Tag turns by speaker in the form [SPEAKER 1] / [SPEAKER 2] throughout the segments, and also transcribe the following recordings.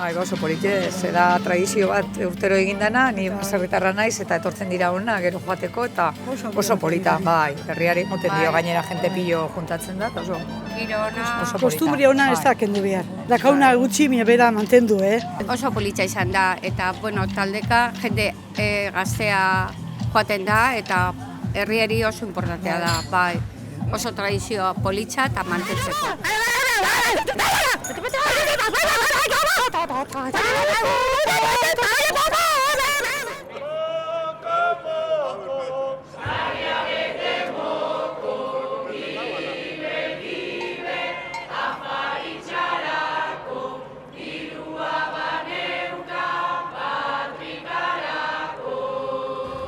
[SPEAKER 1] Oso polite, da tradizio bat urtero egin dana, ni baserritarra naiz eta etortzen dira hona gero joateko eta oso polita, bai, herriari moten dio gainera jente pillo juntatzen da, oso polita.
[SPEAKER 2] Kostumbria ona ez da kendu behar. Dakauna gutxi mie bera mantendu,
[SPEAKER 3] Oso politxa izan da eta, taldeka jende gaztea joaten da eta herriari oso importantea da, bai. Oso tradizio politxa eta mantentzeko.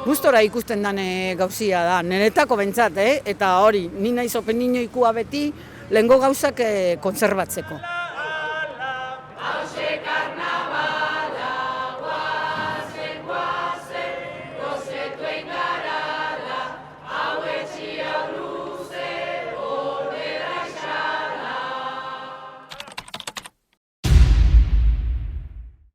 [SPEAKER 4] Gustora ikusten dane gauzia da, niretako bentsat, eta hori, ni naiz open inoikua beti, lehengo gauzak kontserbatzeko.